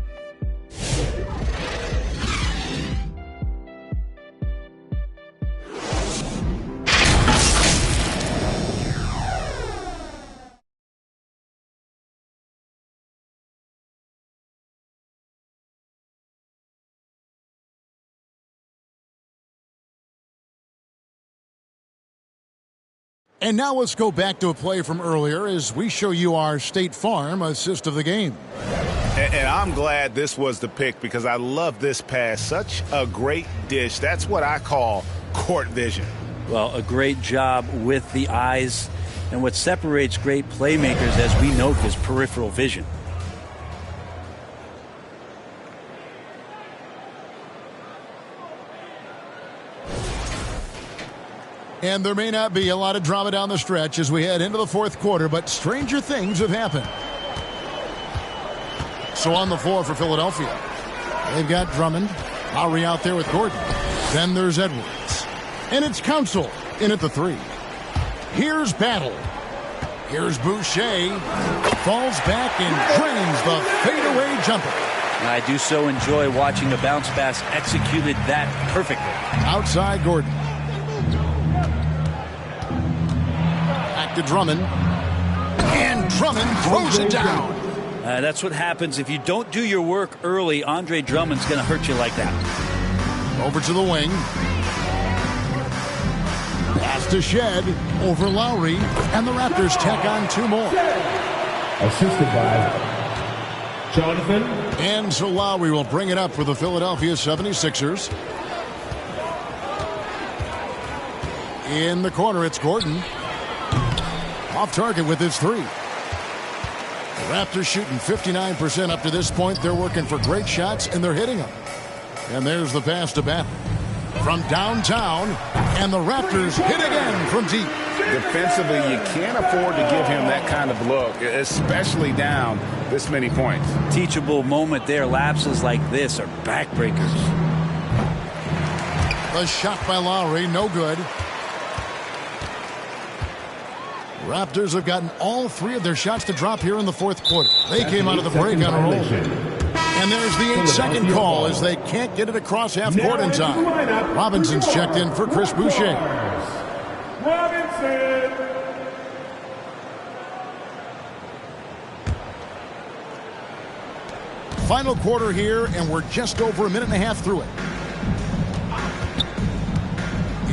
And now let's go back to a play from earlier as we show you our State Farm assist of the game. And I'm glad this was the pick because I love this pass. Such a great dish. That's what I call court vision. Well, a great job with the eyes. And what separates great playmakers, as we know, is peripheral vision. And there may not be a lot of drama down the stretch as we head into the fourth quarter, but stranger things have happened. So on the floor for Philadelphia, they've got Drummond. Lowry out there with Gordon. Then there's Edwards. And it's Council in at the three. Here's Battle. Here's Boucher. Falls back and drains the fadeaway jumper. And I do so enjoy watching a bounce pass executed that perfectly. Outside Gordon. To Drummond, and Drummond throws it down. That's what happens if you don't do your work early. Andre Drummond's going to hurt you like that. Over to the wing. Pass to Shed over Lowry, and the Raptors tack on two more. Assisted by Jonathan. And so Lowry will bring it up for the Philadelphia 76ers. In the corner, it's Gordon. Off target with his three. The Raptors shooting 59% up to this point. They're working for great shots, and they're hitting them. And there's the pass to Battle. From downtown, and the Raptors hit again from deep. Defensively, you can't afford to give him that kind of look, especially down this many points. Teachable moment there. Lapses like this are backbreakers. The shot by Lowry, no good. Raptors have gotten all three of their shots to drop here in the fourth quarter. They came out of the break on a roll. And there's the 8-second call as they can't get it across half court in time. Robinson's checked in for Chris Boucher. Robinson. Final quarter here, and we're just over a minute and a half through it.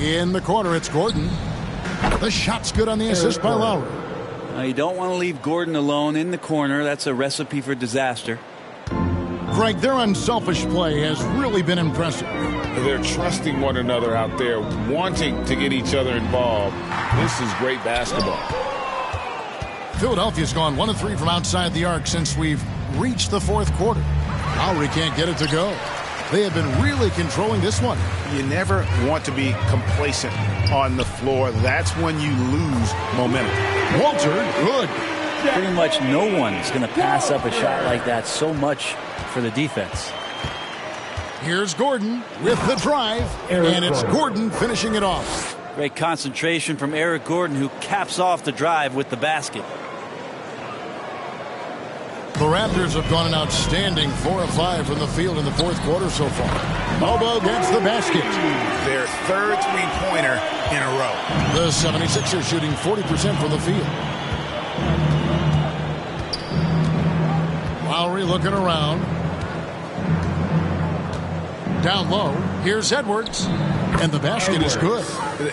In the corner, it's Gordon. The shot's good on the assist by Lowry. You don't want to leave Gordon alone in the corner. That's a recipe for disaster. Greg, their unselfish play has really been impressive. They're trusting one another out there, wanting to get each other involved. This is great basketball. Philadelphia's gone 1 of 3 from outside the arc since we've reached the fourth quarter. Lowry can't get it to go. They have been really controlling this one. You never want to be complacent on the floor. That's when you lose momentum. Walter, good. Pretty much no one's going to pass up a shot like that so much for the defense. Here's Gordon with the drive, and it's Gordon finishing it off. Great concentration from Eric Gordon, who caps off the drive with the basket. The Raptors have gone an outstanding 4 of 5 from the field in the fourth quarter so far. Mobo gets the basket. Their third three-pointer in a row. The 76ers shooting 40% from the field. Lowry looking around. Down low. Here's Edwards. And the basket is good.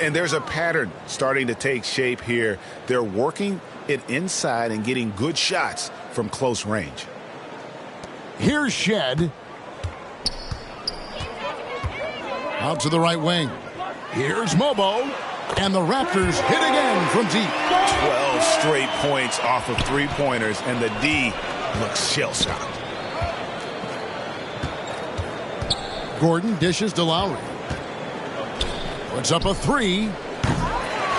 And there's a pattern starting to take shape here. They're working it inside and getting good shots from close range. Here's Shed. Out to the right wing. Here's Mobo. And the Raptors hit again from deep. 12 straight points off of three-pointers, and the D looks shell-shocked. Gordon dishes to Lowry. Puts up a three.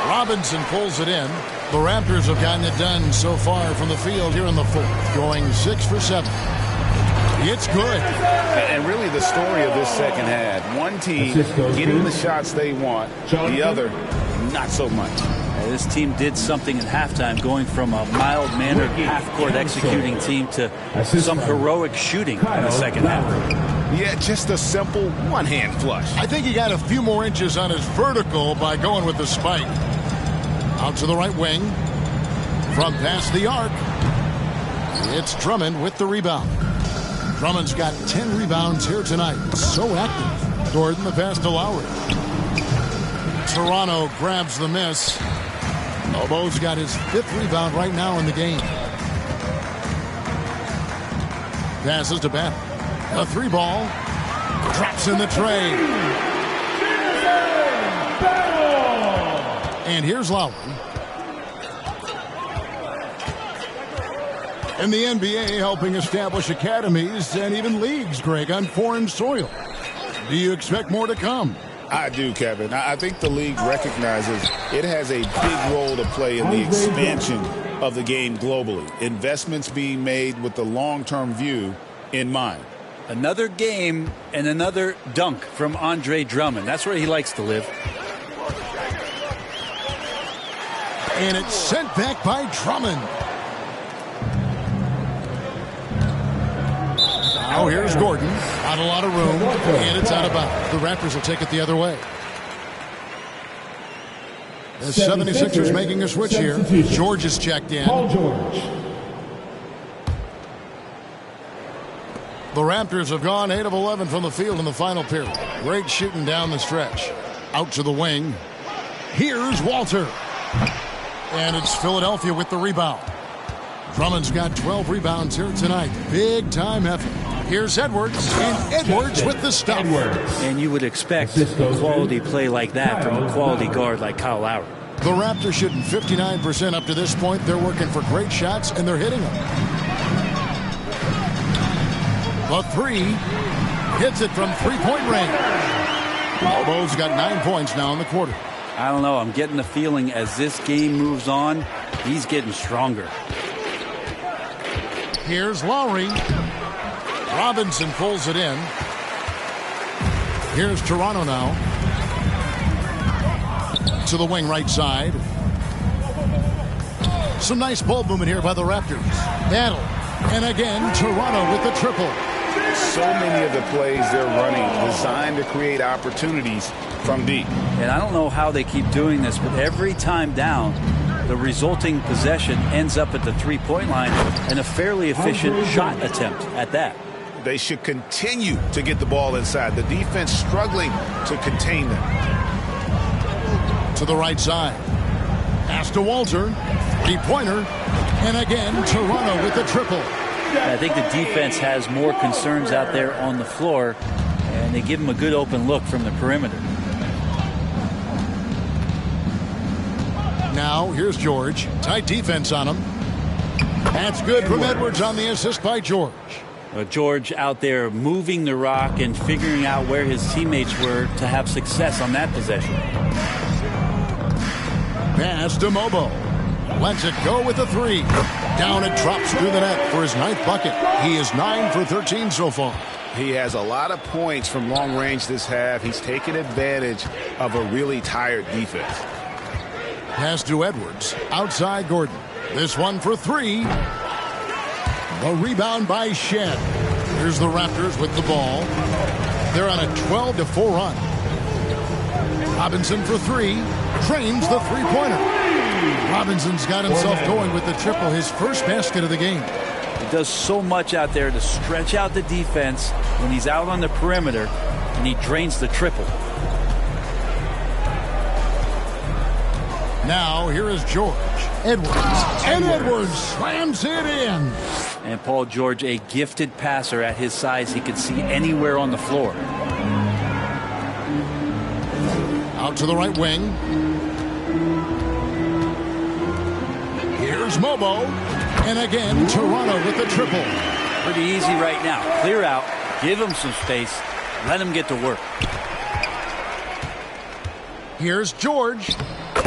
Robinson pulls it in. The Raptors have gotten it done so far from the field here in the fourth, going 6 for 7. It's good. And really the story of this second half. One team getting the shots they want, the other not so much. This team did something at halftime, going from a mild-mannered half-court executing team to some heroic shooting in the second half. Yeah, just a simple one-hand flush. I think he got a few more inches on his vertical by going with the spike. Out to the right wing. From past the arc. It's Drummond with the rebound. Drummond's got 10 rebounds here tonight. So active. Gordon the pass to Lowry. Toronto grabs the miss. Lobo's got his 5th rebound right now in the game. Passes to Bennett. A 3-ball. Drops in the tray. And here's Lowry. In the NBA, helping establish academies and even leagues, Greg, on foreign soil. Do you expect more to come? I do, Kevin. I think the league recognizes it has a big role to play in the expansion of the game globally. Investments being made with the long-term view in mind. Another game and another dunk from Andre Drummond. That's where he likes to live. And it's sent back by Drummond. Now here's Gordon. Not a lot of room. And it's out of bounds. The Raptors will take it the other way. The 76ers making a switch here. George is checked in. Paul George. The Raptors have gone 8 of 11 from the field in the final period. Great shooting down the stretch. Out to the wing. Here's Walter. And it's Philadelphia with the rebound. Drummond's got 12 rebounds here tonight. Big time effort. Here's Edwards. And Edwards with the stop. And you would expect quality play like that from a quality guard like Kyle Lowry. The Raptors shooting 59% up to this point. They're working for great shots, and they're hitting them. The 3 hits it from three-point range. Lobo's got 9 points now in the quarter. I don't know. I'm getting the feeling as this game moves on, he's getting stronger. Here's Lowry. Robinson pulls it in. Here's Toronto now. To the wing right side. Some nice ball movement here by the Raptors. Battle. And again, Toronto with the triple. So many of the plays they're running designed to create opportunities from deep. And I don't know how they keep doing this, but every time down, the resulting possession ends up at the three-point line and a fairly efficient shot attempt at that. They should continue to get the ball inside. The defense struggling to contain them. To the right side. Pass to Walter. Three-pointer. And again, Toronto with the triple. I think the defense has more concerns out there on the floor, and they give him a good open look from the perimeter. Now, here's George. Tight defense on him. That's good from Edwards on the assist by George. George out there moving the rock and figuring out where his teammates were to have success on that possession. Pass to Mobo. Lets it go with the 3. Down it drops through the net for his 9th bucket. He is 9 for 13 so far. He has a lot of points from long range this half. He's taken advantage of a really tired defense. Pass to Edwards. Outside Gordon. This one for 3. The rebound by Shen. Here's the Raptors with the ball. They're on a 12-4 run. Robinson for 3. Trains the three-pointer. Robinson's got himself going with the triple, his first basket of the game. He does so much out there to stretch out the defense when he's out on the perimeter, and he drains the triple. Now, here is George. Edwards. And Edwards slams it in. And Paul George, a gifted passer at his size. He could see anywhere on the floor. Out to the right wing. Here's Mobo. And again, Toronto with the triple. Pretty easy right now. Clear out. Give him some space. Let him get to work. Here's George.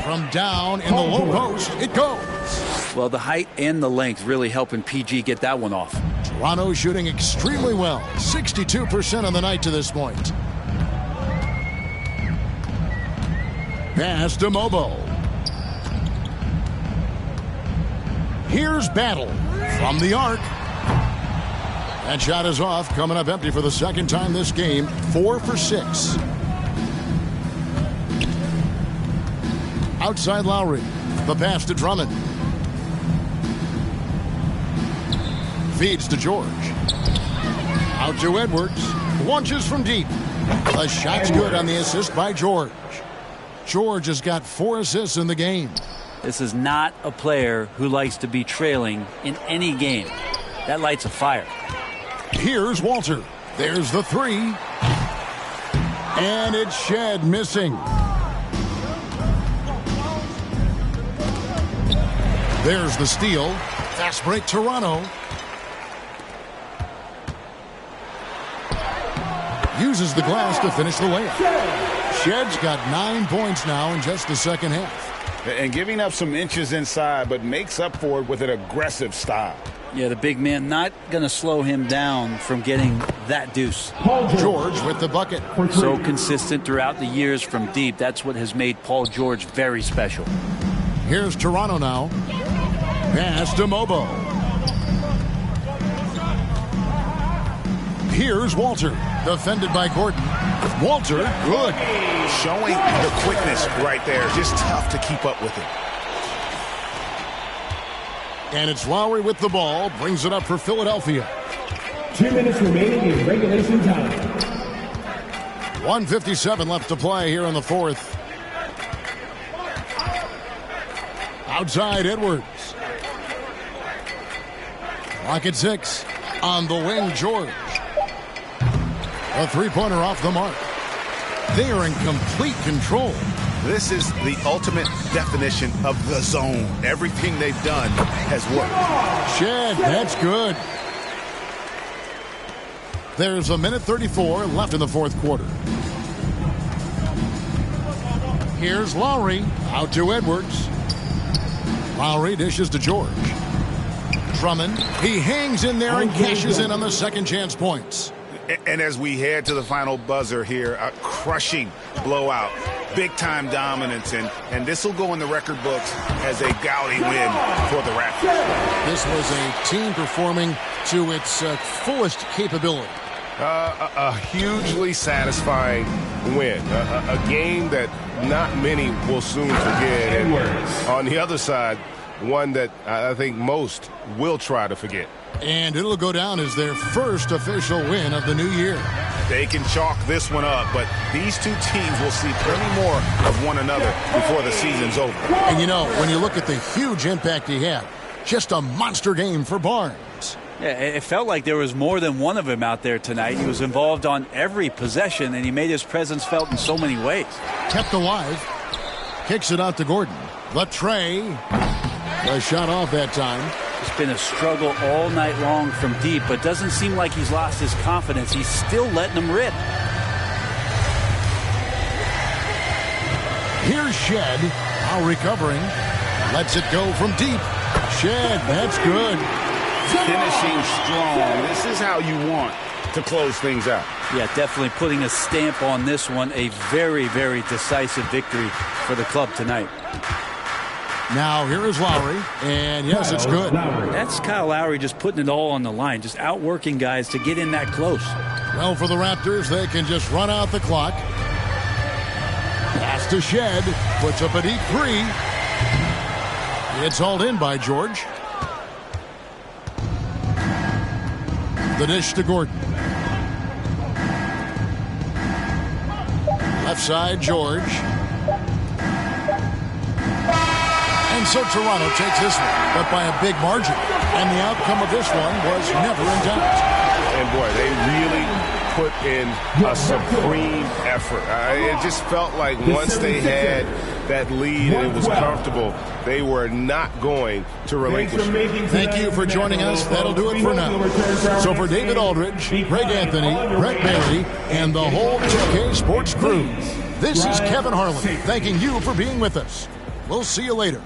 From down in the low post, it goes. Well, the height and the length really helping PG get that one off. Toronto shooting extremely well. 62% on the night to this point. Pass to Mobo. Here's Battle from the arc. That shot is off, coming up empty for the second time this game. 4 for 6. Outside Lowry. The pass to Drummond. Feeds to George. Out to Edwards. Launches from deep. The shot's good on the assist by George. George has got 4 assists in the game. This is not a player who likes to be trailing in any game. That lights a fire. Here's Walter. There's the 3. And it's Shed missing. There's the steal. Fast break Toronto. Uses the glass to finish the layup. Shed's got 9 points now in just the second half. And giving up some inches inside, but makes up for it with an aggressive style. Yeah, the big man not going to slow him down from getting that deuce. George with the bucket. So consistent throughout the years from deep. That's what has made Paul George very special. Here's Toronto now. Pass to Mobo. Here's Walter. Defended by Gordon. Walter, good. Showing the quickness right there. Just tough to keep up with it. And it's Lowry with the ball. Brings it up for Philadelphia. 2 minutes remaining in regulation time. 1:57 left to play here in the fourth. Outside Edwards. Clock at 6. On the wing, George. A three-pointer off the mark. They are in complete control. This is the ultimate definition of the zone. Everything they've done has worked. Shed, that's good. There's 1:34 left in the fourth quarter. Here's Lowry. Out to Edwards. Lowry dishes to George. Drummond. He hangs in there and cashes in on the second chance points. And as we head to the final buzzer here, a crushing blowout, big-time dominance, and this will go in the record books as a gaudy win for the Raptors. This was a team performing to its fullest capability. A hugely satisfying win, a game that not many will soon forget, and on the other side, one that I think most will try to forget. And it'll go down as their first official win of the new year. They can chalk this one up, but these two teams will see plenty more of one another before the season's over. And you know, when you look at the huge impact he had, just a monster game for Barnes. Yeah, it felt like there was more than one of them out there tonight. He was involved on every possession, and he made his presence felt in so many ways. Kept alive. Kicks it out to Gordon. The tray. The shot off that time. It's been a struggle all night long from deep, but doesn't seem like he's lost his confidence. He's still letting them rip. Here's Shed. Now recovering. Lets it go from deep. Shed, that's good. Finishing strong. This is how you want to close things out. Yeah, definitely putting a stamp on this one. A very, very decisive victory for the club tonight. Now here is Lowry, and yes, it's good. That's Kyle Lowry just putting it all on the line, just outworking guys to get in that close. Well, for the Raptors, they can just run out the clock. Pass to Shed, puts up a deep three. It's hauled in by George. The dish to Gordon. Left side, George. And so Toronto takes this one, but by a big margin. And the outcome of this one was never in doubt. And boy, they really put in a supreme effort. It just felt like once they had that lead and it was comfortable, they were not going to relinquish. Thank you for joining us. That'll do it for now. So for David Aldridge, Greg Anthony, Brett Barry, and the whole 2K Sports crew, this is Kevin Harlan thanking you for being with us. We'll see you later.